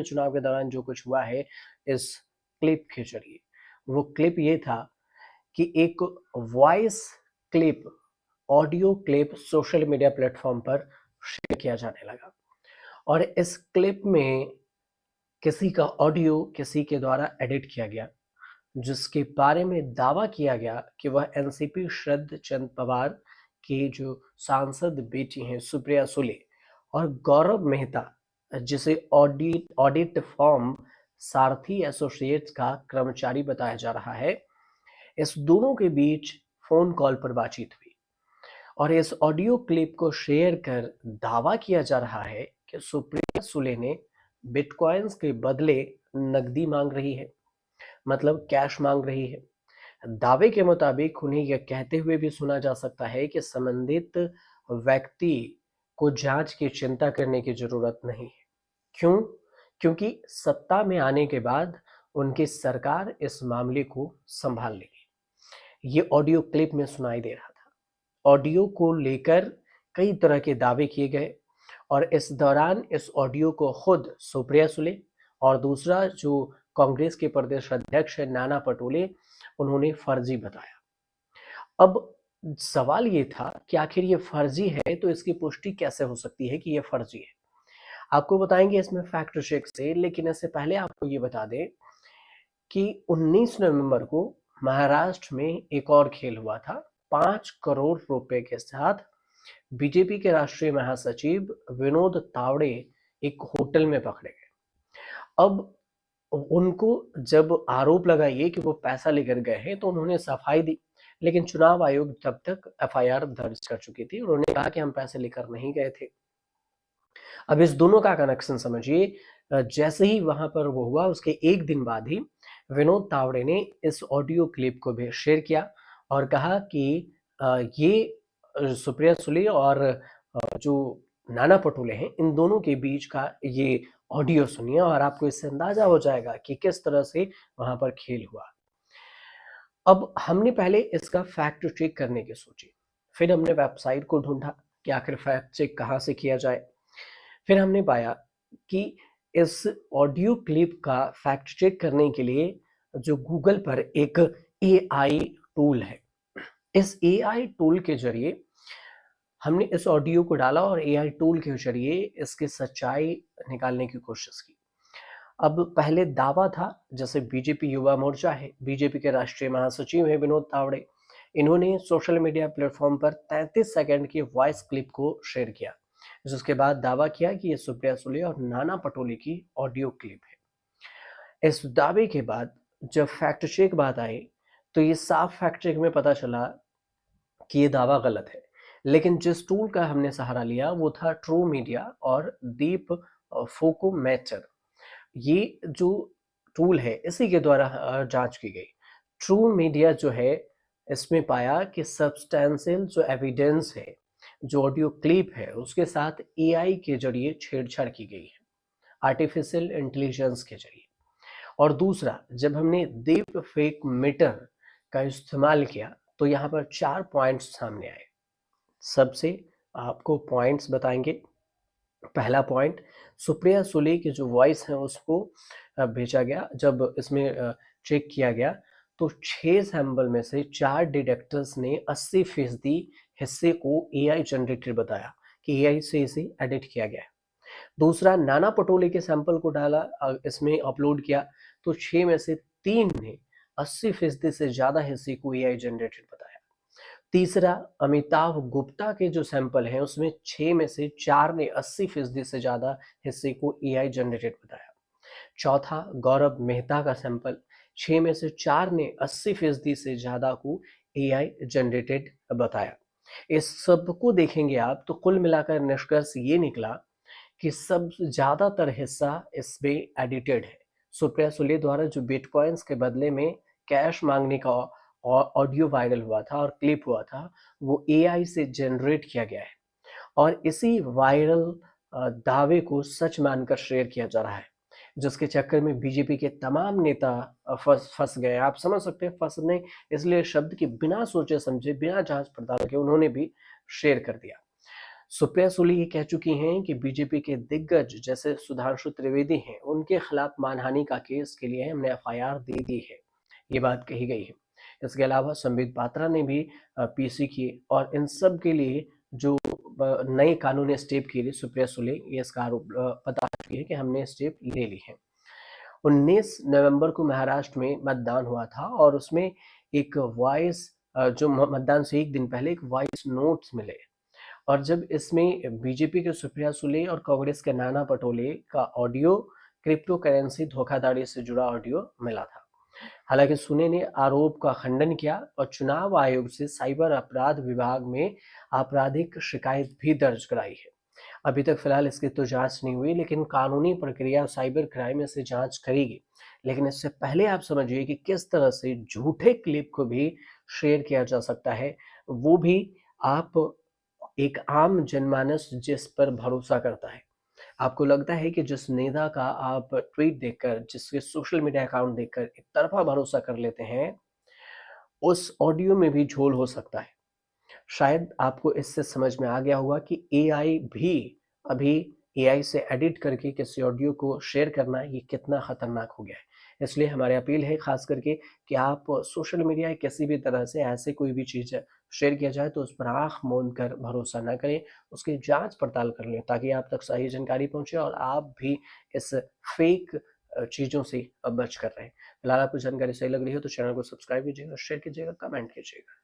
चुनाव के दौरान जो कुछ हुआ है इस क्लिप के जरिए, वो क्लिप ये था कि एक voice clip, audio clip social media platform पर शेयर किया जाने लगा और इस क्लिप में किसी का ऑडियो किसी के द्वारा एडिट किया गया, जिसके बारे में दावा किया गया कि वह एनसीपी शरद चंद्र पवार की जो सांसद बेटी हैं सुप्रिया सुले और गौरव मेहता, जिसे ऑडिट ऑडिट फॉर्म सारथी एसोसिएट्स का कर्मचारी बताया जा रहा है, इस दोनों के बीच फोन कॉल पर बातचीत हुई और इस ऑडियो क्लिप को शेयर कर दावा किया जा रहा है कि सुप्रिया सुले ने बिटकॉइंस के बदले नकदी मांग रही है, मतलब कैश मांग रही है। दावे के मुताबिक उन्हें यह कहते हुए भी सुना जा सकता है कि संबंधित व्यक्ति को जांच की चिंता करने की जरूरत नहीं है। क्यों? क्योंकि सत्ता में आने के बाद उनकी सरकार इस मामले को संभाल लेगी। ये ऑडियो क्लिप में सुनाई दे रहा था। ऑडियो को लेकर कई तरह के दावे किए गए और इस दौरान इस ऑडियो को खुद सुप्रिया सुले और दूसरा जो कांग्रेस के प्रदेश अध्यक्ष है नाना पटोले, उन्होंने फर्जी बताया। अब सवाल ये था कि आखिर ये फर्जी है तो इसकी पुष्टि कैसे हो सकती है कि ये फर्जी है। आपको बताएंगे इसमें फैक्ट चेक से, लेकिन इससे पहले आपको ये बता दें कि 19 नवंबर को महाराष्ट्र में एक और खेल हुआ था। 5 करोड़ रुपए के साथ बीजेपी के राष्ट्रीय महासचिव विनोद तावड़े एक होटल में पकड़े गए। अब उनको जब आरोप लगाइए कि वो पैसा लेकर गए हैं तो उन्होंने सफाई दी, लेकिन चुनाव आयोग तब तक एफआईआर दर्ज कर चुकी थी। उन्होंने कहा कि हम पैसे लेकर नहीं गए थे। अब इस दोनों का कनेक्शन समझिए। जैसे ही वहां पर वो हुआ उसके एक दिन बाद ही विनोद तावड़े ने इस ऑडियो क्लिप को भी शेयर किया और कहा कि ये सुप्रिया सुले और जो नाना पटोले हैं, इन दोनों के बीच का ये ऑडियो सुनिए और आपको इससे अंदाजा हो जाएगा कि किस तरह से वहां पर खेल हुआ। अब हमने पहले इसका फैक्ट चेक करने की सोची, फिर हमने वेबसाइट को ढूंढा कि आखिर फैक्ट चेक कहाँ से किया जाए। फिर हमने पाया कि इस ऑडियो क्लिप का फैक्ट चेक करने के लिए जो गूगल पर एक एआई टूल है, इस एआई टूल के जरिए हमने इस ऑडियो को डाला और एआई टूल के जरिए इसकी सच्चाई निकालने की कोशिश की। अब पहले दावा था, जैसे बीजेपी युवा मोर्चा है, बीजेपी के राष्ट्रीय महासचिव है विनोद तावड़े, इन्होंने सोशल मीडिया प्लेटफॉर्म पर 33 सेकंड की वॉइस क्लिप को शेयर किया, जिसके बाद दावा किया कि ये सुप्रिया सुले और नाना पटोले की ऑडियो क्लिप है। इस दावे के बाद जब फैक्ट चेक बात आई तो ये साफ फैक्ट चेक में पता चला कि ये दावा गलत है। लेकिन जिस टूल का हमने सहारा लिया वो था ट्रू मीडिया और दीप फोकोमेटर। ये जो टूल है इसी के द्वारा जांच की गई। ट्रू मीडिया जो है, इसमें पाया कि सब्सटेंशियल जो एविडेंस है, जो ऑडियो क्लिप है, उसके साथ एआई के जरिए छेड़छाड़ की गई है, आर्टिफिशियल इंटेलिजेंस के जरिए। और दूसरा, जब हमने डीप फेक मीटर का इस्तेमाल किया तो यहाँ पर 4 पॉइंट्स सामने आए। सबसे आपको पॉइंट्स बताएंगे। पहला पॉइंट, सुप्रिया सुले की जो वॉइस है उसको भेजा गया। जब इसमें चेक किया गया तो 6 सैंपल में से 4 डिटेक्टर्स ने 80% हिस्से को एआई जनरेटेड बताया कि एआई से इसे एडिट किया गया है। दूसरा, नाना पटोले के सैंपल को डाला, इसमें अपलोड किया तो 6 में से 3 ने 80% से ज्यादा हिस्से को एआई जनरेटेड बताया। तीसरा, अमिताभ गुप्ता के जो सैंपल हैं उसमें 6 में से 4 ने 80% से ज्यादा हिस्से को एआई जनरेटेड बताया। चौथा, गौरव मेहता का सैंपल, 6 में से 4 ने 80% से ज्यादा को एआई जनरेटेड बताया। इस सब को देखेंगे आप तो कुल मिलाकर निष्कर्ष ये निकला कि सब ज्यादातर हिस्सा इसमें एडिटेड है। सुप्रिया सुले द्वारा जो बिटकॉइंस के बदले में कैश मांगने का ऑडियो वायरल हुआ था और क्लिप हुआ था, वो एआई से जनरेट किया गया है और इसी वायरल दावे को सच मानकर शेयर किया जा रहा है, जिसके चक्कर में बीजेपी के तमाम नेता फंस गए। आप समझ सकते हैं फंसने इसलिए शब्द कि बिना सोचे समझे, बिना जांच पड़ताल के उन्होंने भी शेयर कर दिया। सुप्रिया सुले ये कह चुकी हैं कि बीजेपी के दिग्गज जैसे सुधांशु त्रिवेदी हैं, उनके खिलाफ मानहानि का केस के लिए हमने एफआईआर दे दी है, ये बात कही गई है। इसके अलावा संबित पात्रा ने भी पीसी की और इन सब के लिए जो नए कानूनी स्टेप के लिए सुप्रिया सुले ये इसका आरोप बता चुकी है कि हमने स्टेप ले ली है। 19 नवंबर को महाराष्ट्र में मतदान हुआ था और उसमें एक वॉइस जो मतदान से एक दिन पहले एक वॉइस नोट्स मिले और जब इसमें बीजेपी के सुप्रिया सुले और कांग्रेस के नाना पटोले का ऑडियो क्रिप्टो करेंसी धोखाधड़ी से जुड़ा ऑडियो मिला था। हालांकि सुने ने आरोप का खंडन किया और चुनाव आयोग से साइबर अपराध विभाग में आपराधिक शिकायत भी दर्ज कराई है। अभी तक फिलहाल इसकी तो जांच नहीं हुई, लेकिन कानूनी प्रक्रिया साइबर क्राइम से जांच करेगी। लेकिन इससे पहले आप समझिए कि किस तरह से झूठे क्लिप को भी शेयर किया जा सकता है, वो भी आप एक आम जनमानस जिस पर भरोसा करता है। आपको लगता है कि जिस नेता का आप ट्वीट देखकर, जिसके सोशल मीडिया अकाउंट देखकर एक तरफा भरोसा कर लेते हैं, उस ऑडियो में भी झोल हो सकता है। शायद आपको इससे समझ में आ गया होगा कि एआई भी अभी एआई से एडिट करके किसी ऑडियो को शेयर करना ये कितना खतरनाक हो गया है। इसलिए हमारी अपील है खास करके कि आप सोशल मीडिया या किसी भी तरह से ऐसे कोई भी चीज़ शेयर किया जाए तो उस पर आँख मूंद कर भरोसा ना करें, उसकी जांच पड़ताल कर लें ताकि आप तक सही जानकारी पहुँचे और आप भी इस फेक चीज़ों से बच कर रहें। फिलहाल आपको जानकारी सही लग रही हो तो चैनल को सब्सक्राइब कीजिएगा, शेयर कीजिएगा, कमेंट कीजिएगा।